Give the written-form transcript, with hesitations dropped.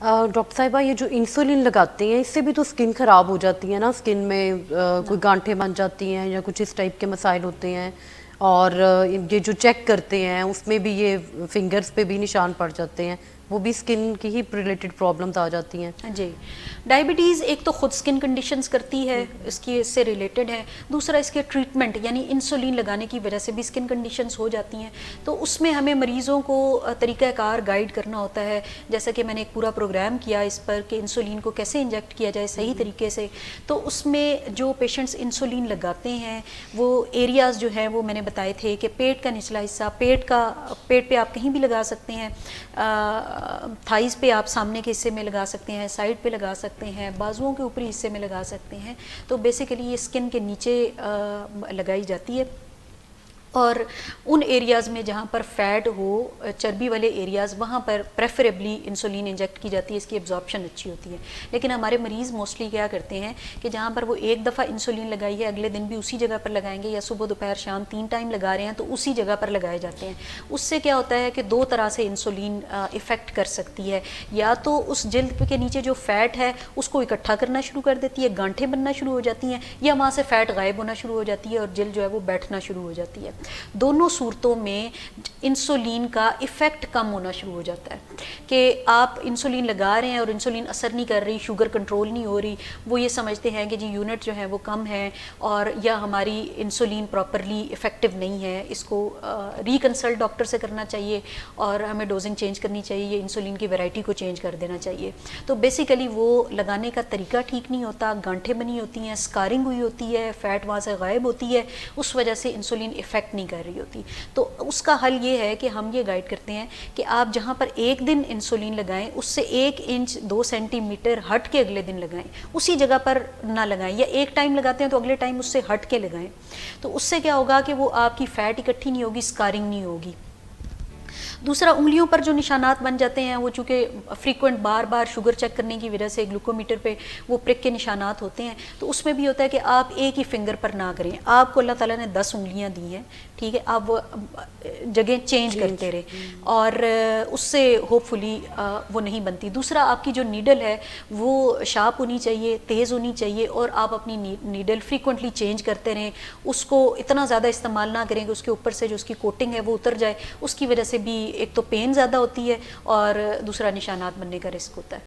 Doctor साहिबा, ये जो इंसुलिन लगाते हैं इससे भी तो स्किन ख़राब हो जाती है ना, स्किन में कोई गांठें बन जाती हैं या कुछ इस टाइप के मसाइल होते हैं। और ये जो चेक करते हैं उसमें भी ये फिंगर्स पे भी निशान पड़ जाते हैं, वो भी स्किन की ही रिलेटेड प्रॉब्लम्स आ जाती हैं। जी, डायबिटीज़ एक तो खुद स्किन कंडीशंस करती है, इसकी इससे रिलेटेड है। दूसरा इसके ट्रीटमेंट यानी इंसुलिन लगाने की वजह से भी स्किन कंडीशंस हो जाती हैं। तो उसमें हमें मरीज़ों को तरीक़ाकार गाइड करना होता है। जैसा कि मैंने एक पूरा प्रोग्राम किया इस पर कि इंसुलिन को कैसे इंजेक्ट किया जाए सही तरीके से। तो उसमें जो पेशेंट्स इंसुलिन लगाते हैं वो एरियाज़ जो हैं वो मैंने बताए थे कि पेट का निचला हिस्सा, पेट पे आप कहीं भी लगा सकते हैं, थाइस पे आप सामने के हिस्से में लगा सकते हैं, साइड पे लगा सकते हैं, बाजुओं के ऊपरी हिस्से में लगा सकते हैं। तो बेसिकली ये स्किन के नीचे लगाई जाती है। और उन एरियाज़ में जहाँ पर फैट हो, चर्बी वाले एरियाज़, वहाँ पर प्रेफरेबली इंसुलिन इंजेक्ट की जाती है, इसकी एब्जॉर्प्शन अच्छी होती है। लेकिन हमारे मरीज़ मोस्टली क्या करते हैं कि जहाँ पर वो एक दफ़ा इंसुलिन लगाई है अगले दिन भी उसी जगह पर लगाएंगे, या सुबह दोपहर शाम 3 टाइम लगा रहे हैं तो उसी जगह पर लगाए जाते हैं। उससे क्या होता है कि 2 तरह से इंसुलिन इफ़ेक्ट कर सकती है। या तो उस जिल्द के नीचे जो फ़ैट है उसको इकट्ठा करना शुरू कर देती है, गांठें बनना शुरू हो जाती हैं, या वहाँ से फ़ैट गायब होना शुरू हो जाती है और जिल्द जो है वो बैठना शुरू हो जाती है। दोनों सूरतों में इंसुलिन का इफ़ेक्ट कम होना शुरू हो जाता है कि आप इंसुलिन लगा रहे हैं और इंसुलिन असर नहीं कर रही, शुगर कंट्रोल नहीं हो रही। वो ये समझते हैं कि जी यूनिट जो है वो कम है और या हमारी इंसुलिन प्रॉपरली इफ़ेक्टिव नहीं है, इसको रिकंसल्ट डॉक्टर से करना चाहिए और हमें डोजिंग चेंज करनी चाहिए, ये इंसुलिन की वैरायटी को चेंज कर देना चाहिए। तो बेसिकली वो लगाने का तरीका ठीक नहीं होता, गांठें बनी होती हैं, स्कारिंग हुई होती है, फ़ैट वहाँ से गायब होती है, उस वजह से इंसुलिन इफ़ेक्ट नहीं कर रही होती। तो उसका हल ये है कि हम ये गाइड करते हैं कि आप जहाँ पर एक दिन इंसुलिन लगाएं उससे 1 इंच 2 सेंटीमीटर हट के अगले दिन लगाएं, उसी जगह पर ना लगाएं, या एक टाइम लगाते हैं तो अगले टाइम उससे हट के लगाएं। तो उससे क्या होगा कि वो आपकी फ़ैट इकट्ठी नहीं होगी, स्कारिंग नहीं होगी। दूसरा, उंगलियों पर जो निशानात बन जाते हैं वो चूँकि फ्रीक्वेंट बार बार शुगर चेक करने की वजह से ग्लूकोमीटर पे वो प्रिक के निशानात होते हैं। तो उसमें भी होता है कि आप एक ही फिंगर पर ना करें। आपको अल्लाह ताला ने 10 उंगलियां दी हैं, ठीक है, आप वो जगह चेंज करते रहे और उससे होपफुली वो नहीं बनती। दूसरा, आपकी जो नीडल है वो शार्प होनी चाहिए, तेज़ होनी चाहिए और आप अपनी नीडल फ्रीक्वेंटली चेंज करते रहें। उसको इतना ज़्यादा इस्तेमाल ना करें कि उसके ऊपर से जो उसकी कोटिंग है वो उतर जाए, उसकी वजह से भी एक तो पेन ज़्यादा होती है और दूसरा निशानात बनने का रिस्क होता है।